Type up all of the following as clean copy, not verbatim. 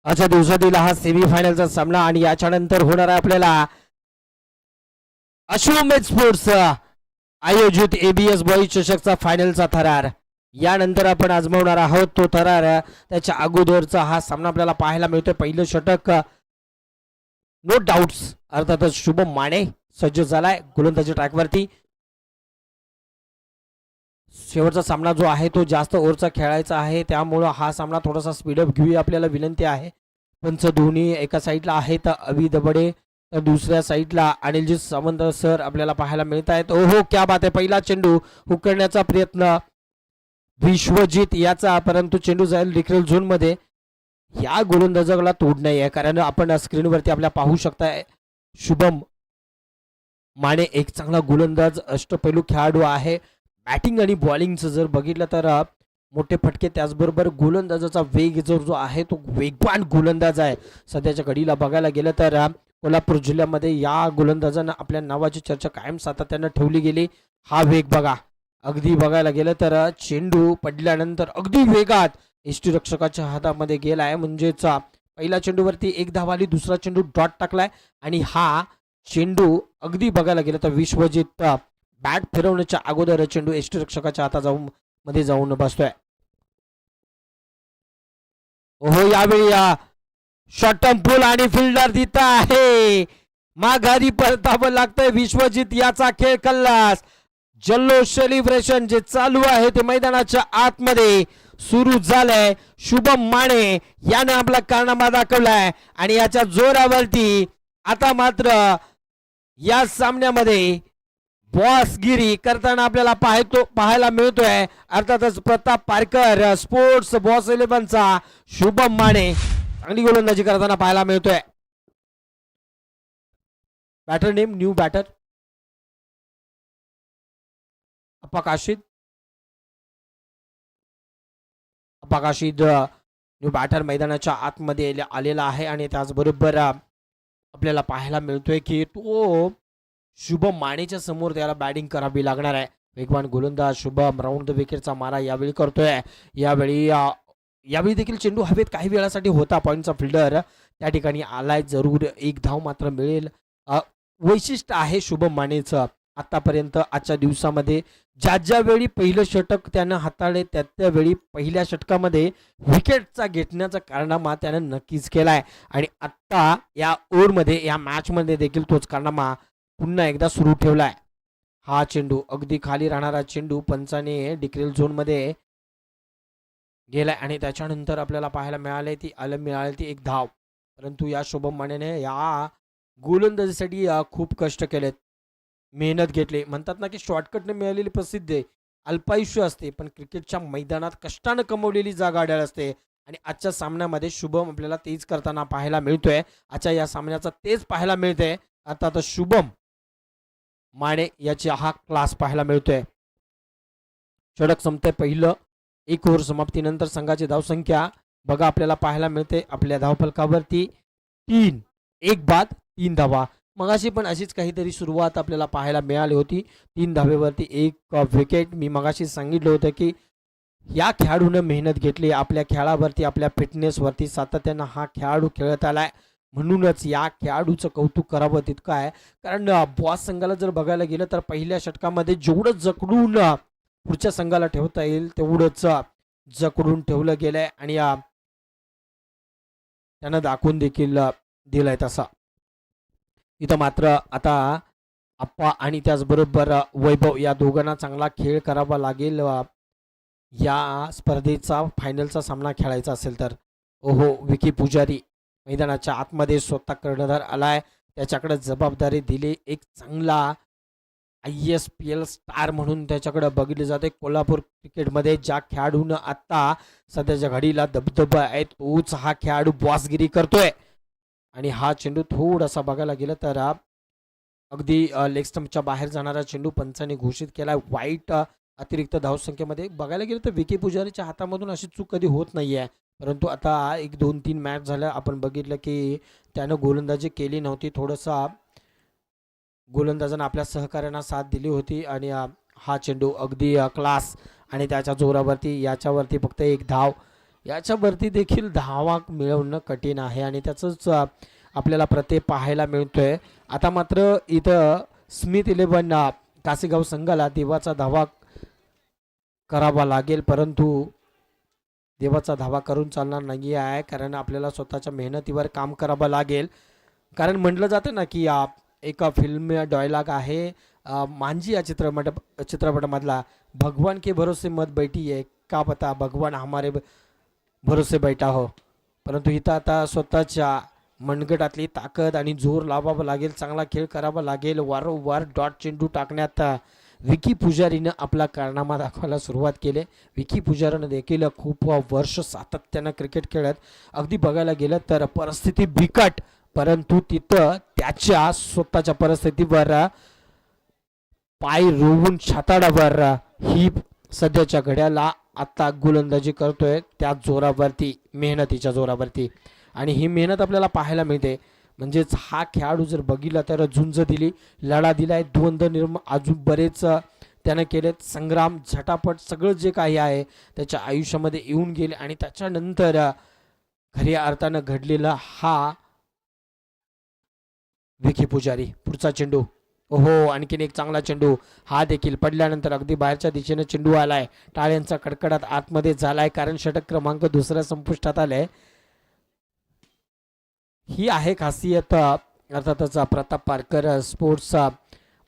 आजच्या दिवसातील हा सेमीफायनलचा सामना आणि याच्यानंतर होणार आहे आपल्याला अश्वमेध स्पोर्ट्स आयोजित एबीएस बॉईज चषकचा फायनलचा थरार. यानंतर आपण आजमावणार आहोत तो थरार. त्याच्या अगोदरचा हा सामना आपल्याला पाहायला मिळतोय. पहिलं षटक नो डाऊट्स अर्थातच शुभम माने सज्ज झालाय गोलंदाजी ट्रॅकवरती. शेवटचा सामना जो आहे तो जास्त ओव्हरचा खेळायचा आहे, त्यामुळं हा सामना थोडासा स्पीडअप घेऊया आपल्याला विनंती आहे. पंच दोन्ही एका साईडला आहेत अवि दबडे, तर दुसऱ्या साईडला अनिलजी सावंत सर आपल्याला पाहायला मिळत आहेत. ओहो क्या बात आहे. पहिला चेंडू हुक करण्याचा प्रयत्न विश्वजित याचा, परंतु चेंडू जाईल डिक्रेल झोन मध्ये. या गोलंदाजाला तोड नाही आहे, कारण आपण स्क्रीनवरती आपल्या पाहू शकताय शुभम माने एक चांगला गोलंदाज अष्टपैलू खेळाडू आहे. बॅटिंग आणि बॉलिंगचं जर बघितलं तर मोठे फटके, त्याचबरोबर गोलंदाजाचा वेग जो आहे तो वेगवान गोलंदाज आहे. सध्याच्या घडीला बघायला गेलं तर कोल्हापूर जिल्ह्यामध्ये या गोलंदाजांना आपल्या नावाची चर्चा कायम सातत्यानं ठेवली गेली. हा वेग बघा, अगदी बघायला गेलं तर चेंडू पडल्यानंतर अगदी वेगात यष्टीरक्षकाच्या हातामध्ये गेलाय. म्हणजेच पहिल्या चेंडूवरती एक धाव आली, दुसरा चेंडू डॉट टाकलाय आणि हा चेंडू अगदी बघायला गेलं तर विश्वजित बॅट फिरवण्याच्या अगोदर चेंडू यष्टीरक्षकाच्या हातात जाऊन बसतोय. ओहो यावेळी शॉर्ट पुल आणि फिल्डर तिथं आहे. माघारी परतावं लागतंय. विश्वजित याचा खेळ कल्लास. जल्लोष सेलिब्रेशन जे चालू आहे ते मैदानाच्या आतमध्ये सुरू झालंय. शुभम माने याने आपला कारनामा दाखवलाय आणि याच्या जोरावरती आता मात्र या सामन्यामध्ये बॉसगिरी करताना आपल्याला पाहायला मिळतोय. अर्थातच प्रताप पारकर स्पोर्ट्स बॉस 11चा शुभम माने चांगली गोलंदाजी करताना पाहायला मिळतोय. बॅटर नेम न्यू बॅटर अपाकाशिद न्यू बॅटर मैदानाच्या आतमध्ये आलेला आहे आणि त्याचबरोबर आपल्याला पाहायला मिळतोय की तो शुभम मानेच्या समोर त्याला बॅटिंग करावी लागणार आहे. वेगवान गोलंदाज शुभम राऊंड द विकेटचा मारा यावेळी करतोय. यावेळी देखील चेंडू हवेत काही वेळासाठी होता. पॉईंटचा फिल्डर त्या ठिकाणी आलाय. जरूर एक धाव मात्र मिळेल. वैशिष्ट्य आहे शुभम मानेचं आतापर्यंत आजच्या दिवसामध्ये ज्या वेळी पहिलं षटक त्यानं हाताळले त्यावेळी पहिल्या षटकामध्ये विकेटचा घेतण्याचा कारनामा त्यानं नक्कीच केलाय आणि आत्ता या ओव्हरमध्ये या मॅचमध्ये देखील तोच कारनामा पुन्हा एकदा सुरू ठेवलाय. हा चेंडू अगदी खाली राहणारा चेंडू पंचाने डिक्रेल झोन मध्ये गेलाय आणि त्याच्यानंतर आपल्याला पाहायला मिळाले ती एक धाव. परंतु या शुभम मानेने या गोलंदाजीसाठी खूप कष्ट केलेत, मेहनत घेतली. म्हणतात ना की शॉर्टकटने मिळालेली प्रसिद्धी अल्पायुष्य असते, पण क्रिकेटच्या मैदानात कष्टानं कमवलेली जागा अड्याळ असते आणि आजच्या सामन्यामध्ये शुभम आपल्याला तेच करताना पाहायला मिळतोय. आजच्या या सामन्याचा तेच पाहायला मिळतंय. आता शुभम माने याची हा क्लास पाहायला मिळतोय. षटक संपतंय पहिलं. एक ओव्हर समाप्तीनंतर संघाची धावसंख्या बघा आपल्याला पाहायला मिळते आपल्या धावफलकावरती 3, 1 बाद 3 धावा. मगाशी पण अशीच काहीतरी सुरुवात आपल्याला पाहायला मिळाली होती. 3 धावेवरती 1 विकेट. मी मगाशी सांगितलं होतं की या खेळाडूने मेहनत घेतली आपल्या खेळावरती, आपल्या फिटनेसवरती. सातत्यानं हा खेळाडू खेळत आलाय, म्हणूनच या खेळाडूचं कौतुक करावं तितकं आहे. कारण बॉस संघाला जर बघायला गेलं तर पहिल्या षटकामध्ये जेवढं जकडून पुढच्या संघाला ठेवता येईल तेवढंच जकडून ठेवलं गेलंय आणि त्यानं दाखवून देखील दिलाय तसा. इथं मात्र आता आप्पा आणि त्याचबरोबर वैभव या दोघांना चांगला खेळ करावा लागेल या स्पर्धेचा फायनलचा सामना खेळायचा असेल तर. ओहो विकी पुजारी मैदानाच्या आतमध्ये स्वतः कर्णधार आलाय, त्याच्याकडे जबाबदारी दिली. एक चांगला ISPL स्टार म्हणून त्याच्याकडे बघितले जाते. कोल्हापूर क्रिकेटमध्ये ज्या खेळाडूनं आत्ता सध्याच्या घडीला दबदबा आहे तोच हा खेळाडू बॉसगिरी करतोय आणि हा चेंडू थोडासा बघायला गेलं तर अगदी लेग स्टंपच्या बाहेर जाणारा चेंडू पंचाने घोषित केलाय. वाईट अतिरिक्त धावसंख्येमध्ये बघायला गेलं तर विकी पुजारीच्या हातामधून अशी चूक कधी होत नाहीये, परंतु आता 1, 2, 3 मॅच झाल्या आपण बघितलं की त्यानं गोलंदाजी केली नव्हती. थोडंसं गोलंदाजानं आपल्या सहकार्यांना साथ दिली होती आणि हा चेंडू अगदी क्लास आणि त्याच्या जोरावरती याच्यावरती फक्त 1 धाव याच्यावरती देखील धावा मिळवणं कठीण आहे आणि त्याचंच आपल्याला प्रत्यय पाहायला मिळतोय. आता मात्र इथं स्मिथ 11 कासेगाव संघाला देवाचा धावा करावा लागेल, परंतु देवाचा धावा करून चालणार नाही आहे, कारण आपल्याला स्वतःच्या मेहनतीवर काम करावं लागेल. कारण म्हटलं जातं ना की एका फिल्म डायलॉग आहे मांझी या चित्रपटामधला, भगवान के भरोसे मत बैठी है, का पता भगवान हमारे भरोसे बैठा हो. परंतु इथं आता स्वतःच्या मनगटातली ताकद आणि जोर लावावा लागेल, चांगला खेळ करावा लागेल. वारंवार डॉट चेंडू टाकण्यात विकी पुजारीनं आपला कारनामा दाखवायला सुरुवात केली. विकी पुजारीनं देखील खूप वर्ष सातत्यानं क्रिकेट खेळत, अगदी बघायला गेलं तर परिस्थिती बिकट, परंतु तिथं त्याच्या स्वतःच्या परिस्थितीवर पाय रोवून छाताडावर ही सध्याच्या घड्याला आता गोलंदाजी करतोय, त्या जोरावरती, मेहनतीच्या जोरावरती. आणि ही मेहनत आपल्याला पाहायला मिळते. म्हणजेच हा खेळाडू जर बघितला तर झुंज दिली, लढा दिलाय, द्वंद्व निर्माण अजून बरेच त्यानं केलेत, संग्राम, झटापट सगळं जे काही आहे त्याच्या आयुष्यामध्ये येऊन गेले. आणि त्याच्यानंतर खऱ्या अर्थानं घडलेला हा विकी पुजारी. पुढचा चेंडू, ओहो आणखीन एक चांगला चेंडू, हा देखील पडल्यानंतर अगदी बाहेरच्या दिशेने चेंडू आलाय. टाळ्यांचा कडकडाट आतमध्ये झालाय, कारण षटक क्रमांक 2 संपुष्टात आलाय. ही आहे खासियत अर्थातच प्रताप पारकर स्पोर्ट्सचा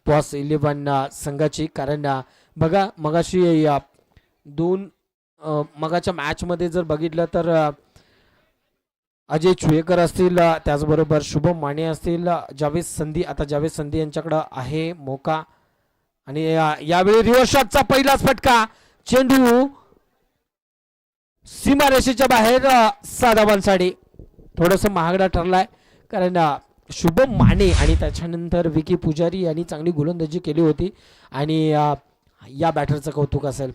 बॉस 11 संघाची. कारण बघा मगाशी मगाच्या मॅचमध्ये जर बघितलं तर अजय चुयेकर असतील, त्याचबरोबर शुभम माने असतील, जावेद संधी, आता जावेद संधी यांच्याकडं आहे मोका. आणि यावेळी रिव्हर्स शॉटचा पहिलाच फटका, चेंडू सीमारेषेच्या बाहेर, 6 धावांसाठी. थोडंसं महागडा ठरलाय, कारण शुभम माने आणि त्याच्यानंतर विकी पुजारी यांनी चांगली गोलंदाजी केली होती. आणि या बॅटरचं कौतुक असेल,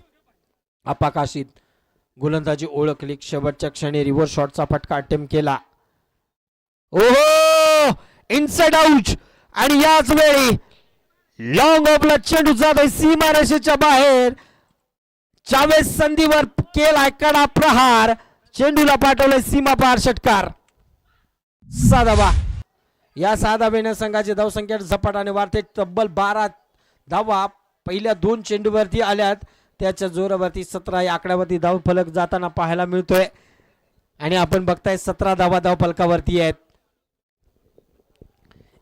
अपाकाशित गोलंदाजी ओळखली, शेवटच्या क्षणी रिव्हर्स शॉटचा फटका अटेम्प्ट केला. ओहो इनसाइड आउट, आणि याच वेळी लॉंग ऑफला चेंडू जातोय सीमारेषेच्या बाहेर. जावेद संधीवर केलाय कडा प्रहार, चेंडूला पाठवलंय सीमा पार षटकार. 6 धावा. या 6 धावेने संघाची धावसंख्या झपाट्याने वाढते. तब्बल 12 धावा पहिल्या 2 चेंडूवरती आल्यात, त्याच्या जोरावरती 17 या आकड्यावरती धाव फलक जाताना पाहायला मिळतोय. आणि आपण बघताय 17 धावा धाव फलकावरती आहेत.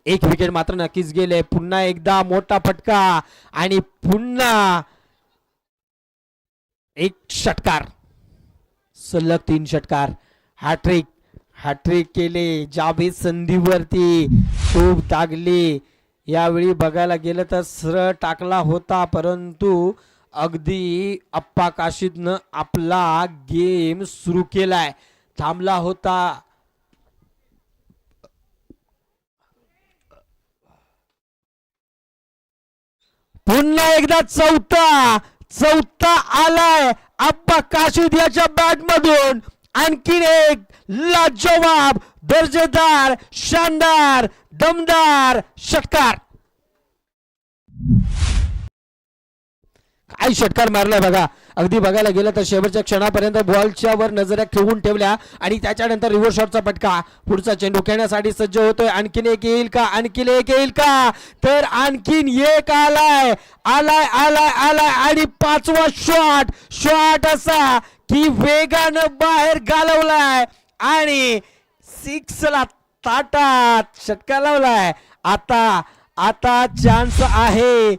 एक विकेट मात्र नक्कीच गेले. पुन्हा एकदा मोठा फटका आणि पुन्हा एक षटकार, सलग 3 षटकार. हॅट्रिक केले, जावेद संधीवरती खूप दागली. यावेळी बघायला गेलं तर सरळ टाकला होता, परंतु अगदी अप्पाकाशीतनं आपला गेम सुरू केलाय, थांबला होता. पुन्हा एकदा चौथा आलाय अप्पा काशीद याच्या बॅट मधून. आणखीन एक लाजवाब, दर्जेदार, शानदार, दमदार षटकार. काय षटकार मारलाय बघा. अगदी बघायला गेलं तर शेवटच्या क्षणापर्यंत बॉलच्या वर नजरा ठेवून ठेवल्या आणि त्याच्यानंतर रिव्हर्स शॉटचा फटका. पुढचा चेंडू खेळण्यासाठी सज्ज होतोय. आणखीन एक येईल का, आणखीन एक येईल का, तर आणखीन एक आलाय आणि 5वा शॉट असा की वेगानं बाहेर घालवलाय आणि 6ला ताटात षटकार लावलाय. आता चान्स आहे.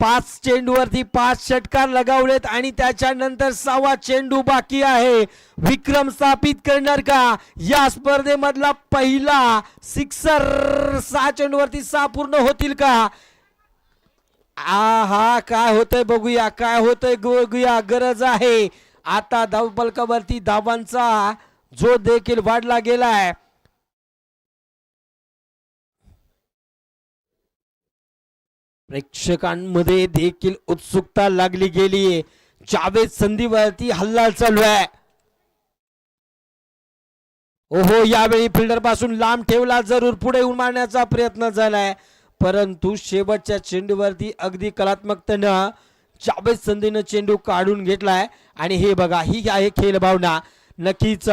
5 चेंडूवरती 5 षटकार लगावलेत आणि त्याच्यानंतर 6वा चेंडू बाकी आहे. विक्रम स्थापित करणार का या स्पर्धेमधला पहिला सिक्सर? 6 चेंडूवरती 6 पूर्ण होतील का? हा काय होतंय बघूया, काय होतंय बघूया. गरज आहे आता धावफलकावरती धावांचा जो देखील वाढला गेलाय. प्रेक्षकांमध्ये देखील उत्सुकता लागली गेली. जावेद संधीवरती हल्ला चालू आहे. ओहो, यावेळी फिल्डर पासून लांब ठेवला, जरूर पुढे येऊन मारण्याचा प्रयत्न झालाय, परंतु शेवटच्या चेंडूवरती अगदी कलात्मकतेनं जावेद संधीनं चेंडू काढून घेतलाय. आणि हे बघा, ही आहे खेळ भावना. नक्कीच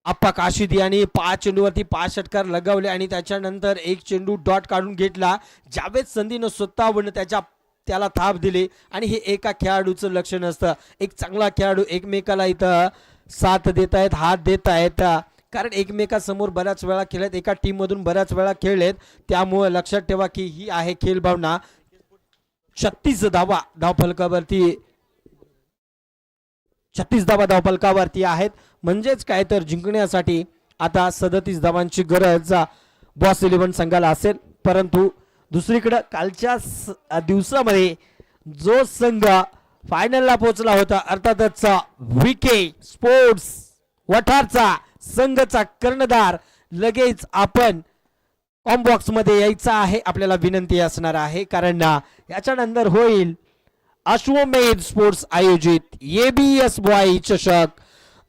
आप्पा काशीद यांनी 5 चेंडूवरती 5 षटकार लगावले आणि त्याच्यानंतर एक चेंडू डॉट काढून घेतला. जावेद संधीनं स्वतःहून त्याला थाप दिली आणि हे एका खेळाडूचं लक्ष नसतं. एक चांगला खेळाडू एकमेकाला इथं साथ देत आहेत, हात देत आहेत, कारण एकमेकासमोर बऱ्याच वेळा खेळलेत, एका टीम मधून बऱ्याच वेळा खेळलेत. त्यामुळे लक्षात ठेवा की ही आहे खेळ भावना. 36 धावा धावफलकावरती 36 धावा धावफलकावरती आहेत. म्हणजेच काय तर जिंकण्यासाठी आता 37 धावांची गरज बॉस 11 संघाला असेल. परंतु दुसरीकडे कालच्या दिवसामध्ये जो संघ फायनलला पोहोचला होता अर्थातच विके स्पोर्ट्स वठारचा संघाचा कर्णधार, लगेच आपण कॉम्बॉक्स मध्ये यायचा आहे. आपल्याला विनंती असणार आहे कारण याच्यानंतर होईल अश्वमेध स्पोर्ट्स आयोजित एबीएस बॉय चषक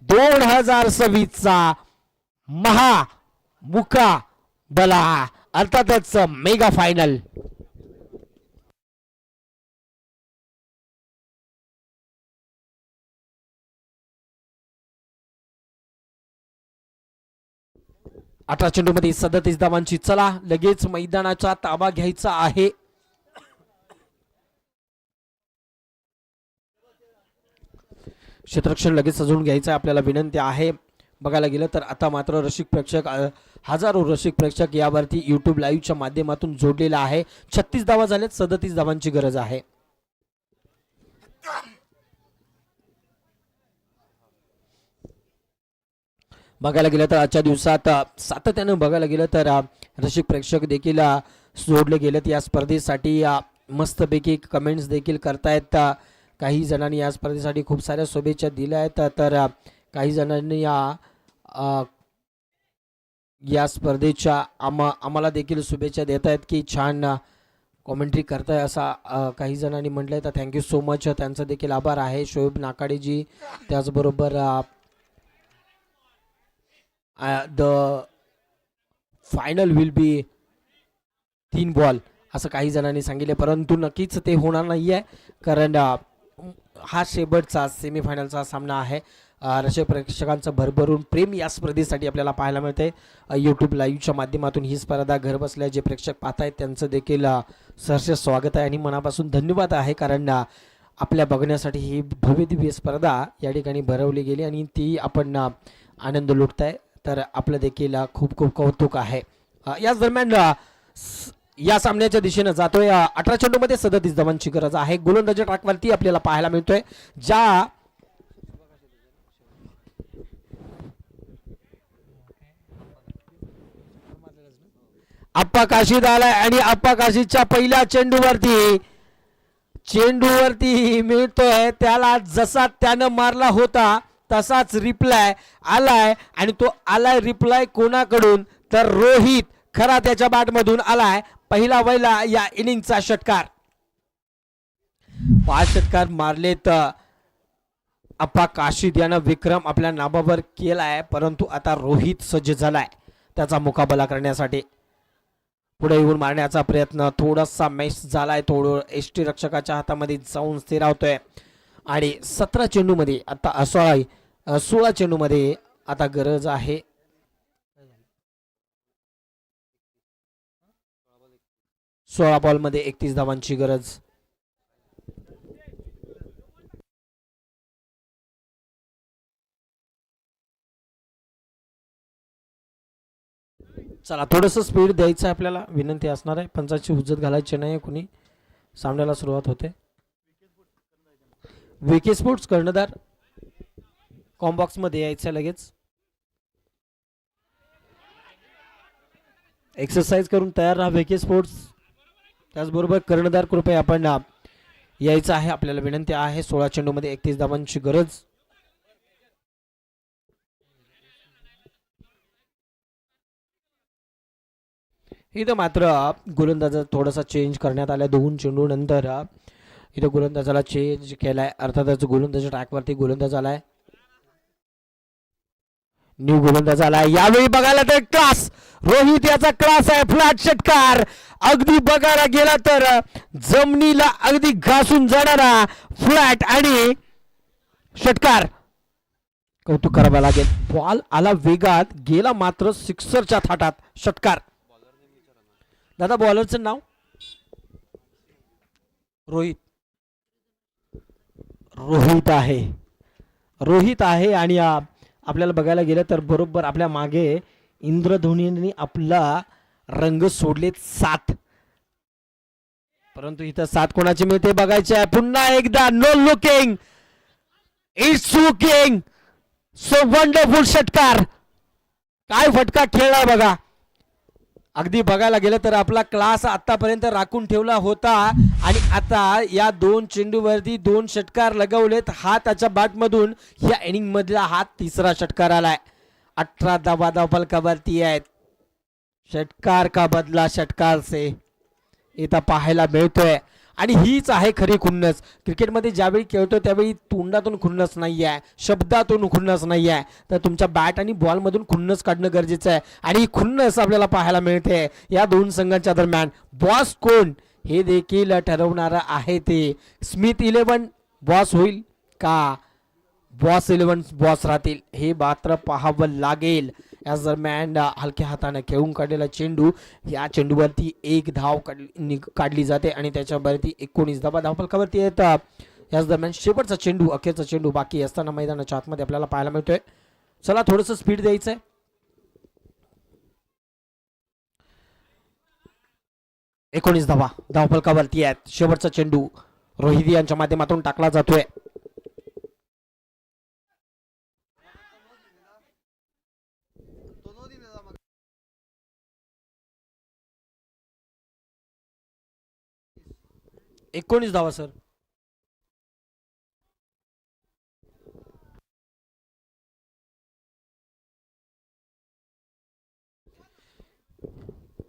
2026 चा मुकाबला अर्थातच मेगा फायनल. अठरा चेंडूमध्ये 37 धावांची. चला लगेच मैदानाचा ताबा घ्यायचा आहे. क्षेत्ररक्षण लगेच सजवून घ्यायचं आपल्याला विनंती आहे. बघायला गेलं तर आता मात्र रसिक प्रेक्षक हजारो रसिक प्रेक्षक यावरती यूट्यूब लाईव्हच्या माध्यमातून जोडलेला आहे. 36 धावा झाल्यात, 37 धावांची गरज आहे. बघायला गेलं तर आजच्या दिवसात सातत्यानं बघायला गेलं तर रसिक प्रेक्षक देखील जोडले गेलेत या स्पर्धेसाठी. मस्तपैकी कमेंट्स देखील करतायत. काही जणांनी या स्पर्धेसाठी खूप साऱ्या शुभेच्छा दिल्या आहेत, तर काही जणांनी या स्पर्धेच्या आम्हाला देखील शुभेच्छा देत आहेत की छान कॉमेंट्री करताय असा काही जणांनी म्हटलंय. तर थँक्यू सो मच, त्यांचा देखील आभार आहे. शोएब नाकाडेजी, त्याचबरोबर the final will be 3 ball असं काही जणांनी सांगितले, परंतु नक्कीच ते होणार नाही आहे कारण हा शेवटचा सेमीफायनलचा सामना आहे. रसिक प्रेक्षकांचं भरभरून प्रेम या स्पर्धेसाठी आपल्याला पाहायला मिळते. यूट्यूब लाईव्हच्या माध्यमातून ही स्पर्धा घर बसल्या जे प्रेक्षक पाहत आहेत त्यांचं देखील सहर्ष स्वागत आहे आणि मनापासून धन्यवाद आहे कारण आपल्या बघण्यासाठी ही भव्य दिव्य स्पर्धा या ठिकाणी भरवली गेली आणि ती आपण आनंद लुटताय, तर आपलं देखील खूप खूप कौतुक आहे. याच दरम्यान या सामन्याच्या दिशेनं जातोय. 18 चेंडूमध्ये 37 धावांची गरज आहे. गोलंदाजी ट्रॅकवरती आपल्याला पाहायला मिळतोय ज्या आप्पा काशीद आलाय आणि आप्पा काशीदच्या पहिल्या चेंडूवरती मिळतोय त्याला. जसा त्यानं मारला होता तसाच रिप्लाय आलाय आणि तो आलाय रिप्लाय कोणाकडून तर रोहित खरा त्याच्या बॅटमधून आलाय. पहिला वैला या इनिंगचा षटकार. 5 षटकार मारलेत आप्पा काशीद यानं विक्रम आपल्या नावावर केलाय, परंतु आता रोहित सज्ज झालाय त्याचा मुकाबला करण्यासाठी. पुढे येऊन मारण्याचा प्रयत्न थोडासा मिस झालाय, थोडं एसटी रक्षकाच्या हातामध्ये जाऊन स्थिरावतोय आणि 17 चेंडूमध्ये आता 16 चेंडूमध्ये आता गरज आहे 16 बॉलमध्ये 31 धावांची गरज. चला थोडंसं स्पीड द्यायचं आपल्याला विनंती असणार आहे. पंचाची हुज्जत घालायची नाही कुणी. सामन्याला सुरुवात होते. विके स्पोर्ट्स कर्णधार कॉम्बॉक्स मध्ये यायचं लगेच. एक्सरसाइज करून तयार राहा विके स्पोर्ट्स. त्याचबरोबर कर्णधार कृपया आपण यायचं आहे आपल्याला विनंती आहे. 16 चेंडूमध्ये 31 धावांची गरज. इथं मात्र गोलंदाजा थोडासा चेंज करण्यात आला. 2 चेंडू नंतर इथं गोलंदाजाला चेंज केलाय. अर्थातच गोलंदाज ट्रॅकवरती गोलंदाज आलाय. न्यू गोलंदाज आलाय. यावेळी बघायला तर क्लास रोहित याचा क्लास आहे. फ्लॅट षटकार अगदी बघायला गेला तर जमिनीला अगदी घासून जाणारा फ्लॅट आणि षटकार कौतुक करावं लागेल. बॉल आला वेगात, गेला मात्र सिक्सरच्या थाटात. षटकार. दादा बॉलरचं नाव? रोहित. रोहित आहे. रोहित आहे. आणि आपल्याला बघायला गेलं तर बरोबर आपल्या मागे इंद्रधोनीने आपला रंग सोडलेत 7. परंतु इथं 7 कोणाची मिळते बघायचे आहे. पुन्हा एकदा no looking, it's looking. So wonderful षटकार. काय फटका खेळला बघा. अगदी बघायला गेलं तर आपला क्लास आतापर्यंत राखून ठेवला होता आणि आता या 2 चेंडूवरती 2 षटकार लगवलेत. हा त्याच्या बॅटमधून या इनिंग मधला हा 3रा षटकार आलाय. 18 धावा धावफलकावरती आहेत. षटकार का बदला षटकार से इथं पाहायला मिळतोय. आणि हीच आहे खरी खुन्नस. क्रिकेटमध्ये ज्यावेळी खेळतो त्यावेळी तोंडातून खुन्नस नाही आहे, शब्दातून खुन्नस नाही आहे, तर तुमच्या बॅट आणि बॉलमधून खुन्नस काढणं गरजेचं आहे. आणि ही खुन्नस आपल्याला पाहायला मिळते या 2 संघांच्या दरम्यान. बॉस कोण हे देखील ठरवणारं आहे. ते स्मिथ 11 बॉस होईल का बॉस 11 बॉस राहतील हे मात्र पाहावं लागेल. या दरम्यान हलक्या हाताने खेळून काढलेला चेंडू, या चेंडूवरती 1 धाव काढली जाते आणि त्याच्यावरती 19 धावा धावफलकावरती येतात. याच दरम्यान शेवटचा चेंडू, अखेरचा चेंडू बाकी असताना मैदानाच्या आतमध्ये आपल्याला पाहायला मिळतोय. चला थोडंसं स्पीड द्यायचंय. एकोणीस धावा धावफलकावरती आहेत. शेवटचा चेंडू रोहित यांच्या माध्यमातून टाकला जातोय. एकोणीस धावा सर.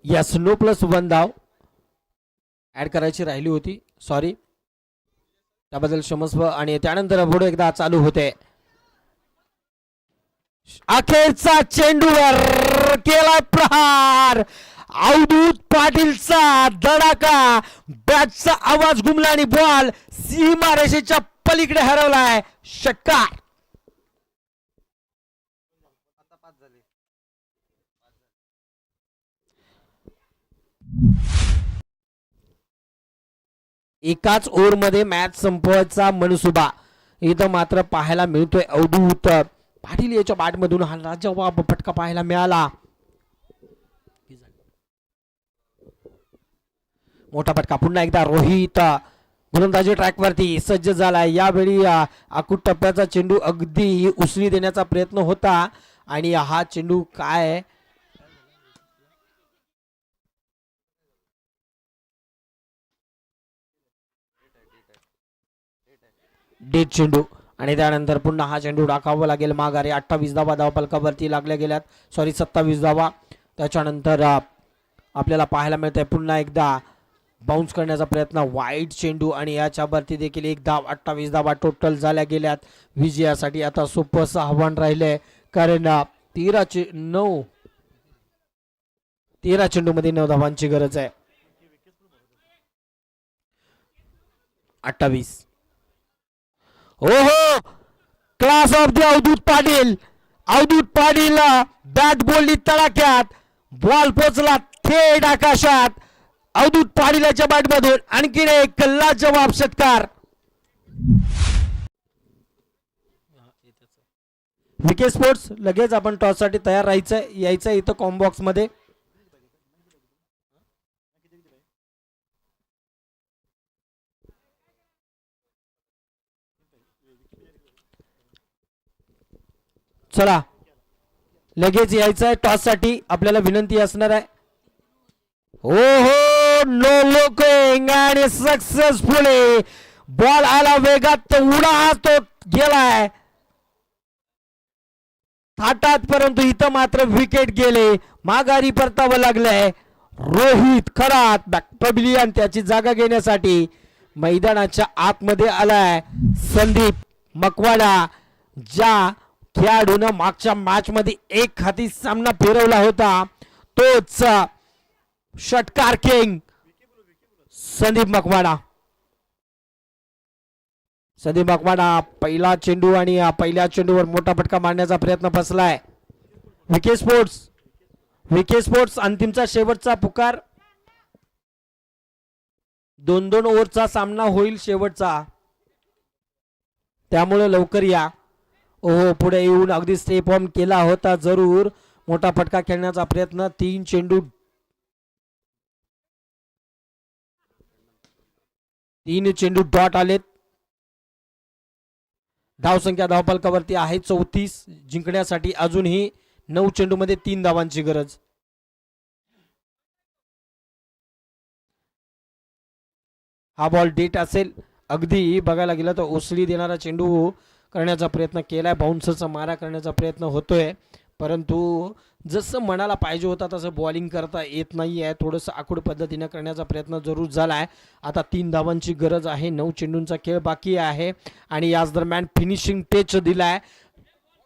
यस, नो +1 धाव ऍड करायची राहिली होती, सॉरी त्याबद्दल क्षमस्व. आणि त्यानंतर पुढे एकदा चालू होते. अखेरचा चेंडूवर केला प्रहार. अवधूत पाटीलचा धडाका, बॅटचा आवाज घुमला आणि बॉल सीमारेषेच्या पलीकडे हरवलाय. षटकार. एकाच ओव्हरमध्ये मॅच संपवायचा मनसुबा इथं मात्र पाहायला मिळतोय. अवधूत पाटील याच्या बॅटमधून हा लाजवाब फटका पाहायला मिळाला. मोठा फटका. पुन्हा एकदा रोहित गोलंदाजी ट्रॅकवरती सज्ज झालाय. यावेळी आकुट टप्प्याचा चेंडू अगदी उसळी देण्याचा प्रयत्न होता आणि हा चेंडू काय डेट चेंडू. आणि त्यानंतर पुन्हा हा चेंडू टाकावा लागेल माघारी. 28 धावा धावफलकावरती लागल्या गेल्यात, सॉरी 27 धावा. त्याच्यानंतर आपल्याला पाहायला मिळतंय पुन्हा एकदा बाउन्स करण्याचा प्रयत्न, वाईट चेंडू आणि याच्यावरती देखील 1 धाव. 28 धावा टोटल झाल्या गेल्यात. विजयासाठी आता सोपंसं आव्हान राहिलंय, कारण 13 चेंडू मध्ये 9 धावांची गरज आहे. 28. हो हो, class of the Avdhoot Patil. Avdhoot Patil bat बोलली तडाख्यात, बॉल पोचला थेट आकाशात. अवधूत पाटीलच्या बॅट मधून आणखीन एक लाजवाब षटकार. विकेट स्पोर्ट्स लगेच आपण टॉस साठी तयार राहायचंय, यायचं इथं कॉम्बॉक्स मध्ये. चला लगेच यायचंय टॉस साठी, आपल्याला विनंती असणार आहे. हो हो, नो लुकिंग आणि सक्सेसफुली बॉल आला वेगात, तो उडा तो गेलाय थाटात, परंतु इथं मात्र विकेट गेले. माघारी परतावं लागलंय. रोहित खरात बॅक पॅव्हिलियन त्याची जागा घेण्यासाठी मैदानाच्या आतमध्ये आलाय. संदीप मकवाडा, ज्या खेळाडूनं मागच्या मॅच मध्ये एक हाती सामना फिरवला होता, तोच षटकार किंग संदीप मकवाडा. संदीप मकवाना पहिला चेंडू आणि पहिल्या चेंडूवर मोठा फटका मारण्याचा प्रयत्न फसलाय. विके स्पोर्ट्स अंतिमचा शेवटचा पुकार. 2-2 ओव्हरचा सामना होईल शेवटचा, त्यामुळे लवकर या. ओहो, पुढे येऊन अगदी स्टेप ऑन केला होता जरूर. मोठा फटका खेळण्याचा प्रयत्न. 3 चेंडू डॉट आलेत. धावसंख्या धावफलकावरती आहे 34. जिंकण्यासाठी अजूनही 9 चेंडू मध्ये 3 धावांची गरज. हा बॉल डेट असेल. अगदी बघायला गेलं तर उसळी देणारा चेंडू करण्याचा प्रयत्न केलाय. बाउन्सरचा मारा करण्याचा प्रयत्न होतोय, परंतु जसं मनाला पाहिजे होता तसं बॉलिंग करता येत नाही आहे. थोडंसं आखूड पद्धतीने करण्याचा प्रयत्न जरूर झालाय. आता 3 धावांची गरज आहे. 9 चेंडूंचा खेळ बाकी आहे आणि याच दरम्यान फिनिशिंग टच दिलाय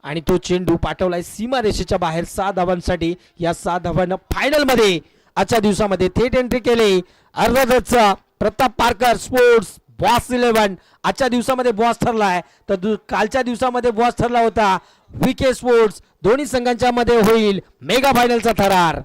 आणि तो चेंडू पाठवलाय सीमारेषेच्या बाहेर 6 धावांसाठी. या 6 धावांना फायनल मध्ये आजच्या दिवसामध्ये थेट एंट्री केली. अर्धगतचा प्रताप पारकर स्पोर्ट्स बॉस 11 आजच्या दिवसामध्ये बॉस ठरलाय, तर कालच्या दिवसामध्ये बॉस ठरला होता विके स्पोर्ट्स. दोन्ही संघांच्या मध्ये होईल मेगा फायनलचा थरार.